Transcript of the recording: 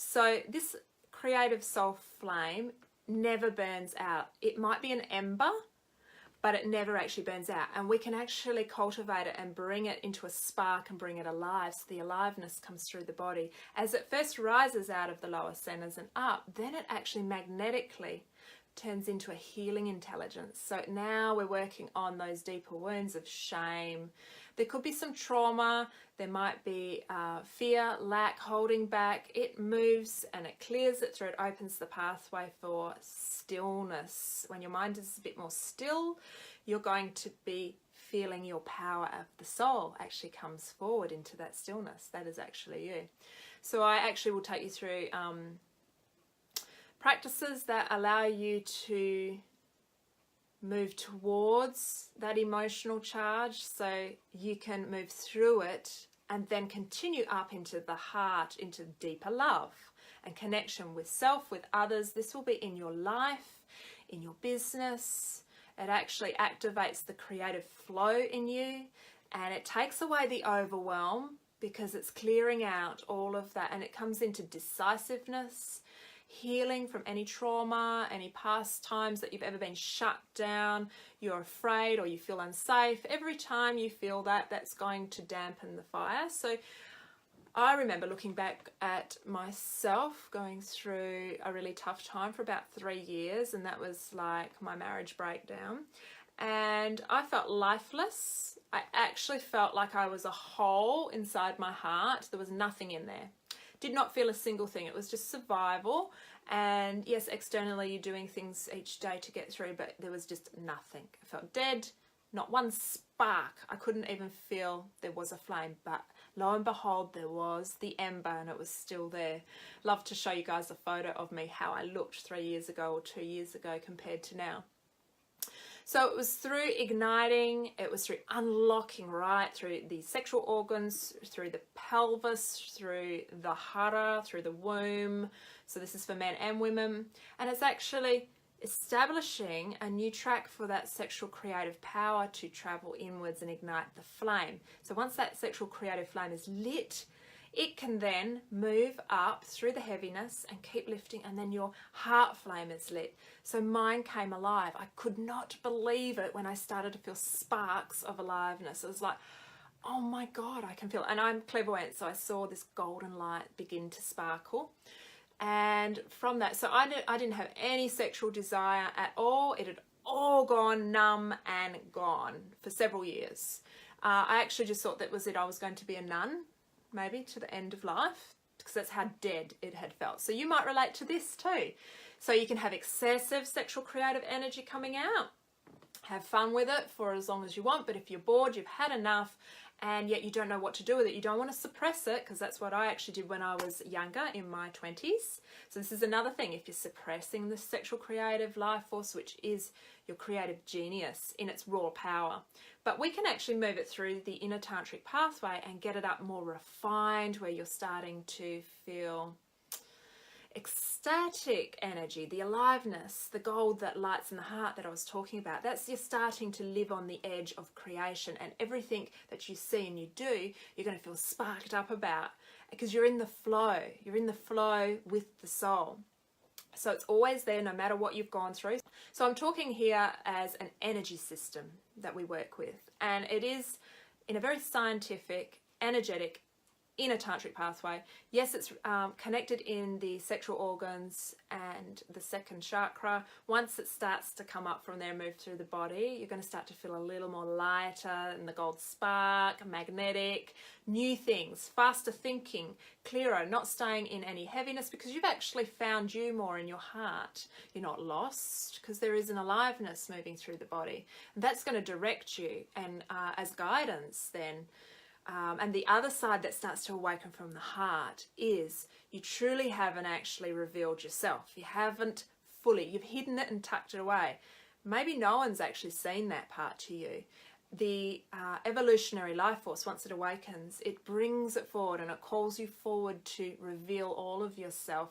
So this creative soul flame never burns out. It might be an ember, but it never actually burns out. And we can actually cultivate it and bring it into a spark and bring it alive. So the aliveness comes through the body. As it first rises out of the lower centers and up, then it actually magnetically turns into a healing intelligence. So now we're working on those deeper wounds of shame. There could be some trauma. There might be fear, lack, holding back. It moves and it clears it through. It opens the pathway for stillness. When your mind is a bit more still, you're going to be feeling your power of the soul actually comes forward into that stillness. That is actually you. So I actually will take you through practices that allow you to move towards that emotional charge so you can move through it and then continue up into the heart, into deeper love and connection with self, with others. This will be in your life, in your business. It actually activates the creative flow in you, and it takes away the overwhelm because it's clearing out all of that, and it comes into decisiveness, healing from any trauma, any past times that you've ever been shut down, you're afraid or you feel unsafe. Every time you feel that, that's going to dampen the fire. So I remember looking back at myself going through a really tough time for about 3 years, and that was like my marriage breakdown. And I felt lifeless. I actually felt like I was a hole inside my heart. There was nothing in there. Did not feel a single thing. It was just survival. And yes, externally you're doing things each day to get through, but there was just nothing. I felt dead, not one spark. I couldn't even feel there was a flame, but lo and behold, there was the ember and it was still there. Love to show you guys a photo of me, how I looked 3 years ago or 2 years ago compared to now. So it was through igniting, it was through unlocking, right, through the sexual organs, through the pelvis, through the hara, through the womb. So this is for men and women. And it's actually establishing a new track for that sexual creative power to travel inwards and ignite the flame. So once that sexual creative flame is lit, it can then move up through the heaviness and keep lifting, and then your heart flame is lit. So mine came alive. I could not believe it when I started to feel sparks of aliveness. It was like, oh my God, I can feel it. And I'm clairvoyant, so I saw this golden light begin to sparkle. And from that, so I didn't have any sexual desire at all. It had all gone numb and gone for several years. I actually just thought that was it. I was going to be a nun, maybe to the end of life, because that's how dead it had felt. So you might relate to this too. So you can have excessive sexual creative energy coming out. Have fun with it for as long as you want, but if you're bored, you've had enough, and yet you don't know what to do with it, you don't want to suppress it, because that's what I actually did when I was younger, in my 20s. So this is another thing. If you're suppressing the sexual creative life force, which is your creative genius in its raw power, but we can actually move it through the inner tantric pathway and get it up more refined, where you're starting to feel ecstatic energy, the aliveness, the gold that lights in the heart that I was talking about. That's you're starting to live on the edge of creation, and everything that you see and you do, you're going to feel sparked up about, because you're in the flow. You're in the flow with the soul. So it's always there no matter what you've gone through. So I'm talking here as an energy system that we work with, and it is in a very scientific, energetic, inner tantric pathway. Yes, it's connected in the sexual organs and the second chakra. Once it starts to come up from there and move through the body, you're going to start to feel a little more lighter in the gold spark, magnetic, new things, faster thinking, clearer, not staying in any heaviness, because you've actually found you more in your heart. You're not lost, because there is an aliveness moving through the body. And that's going to direct you and as guidance then. And the other side that starts to awaken from the heart is you truly haven't actually revealed yourself. You haven't fully, you've hidden it and tucked it away. Maybe no one's actually seen that part to you. The evolutionary life force, once it awakens, it brings it forward and it calls you forward to reveal all of yourself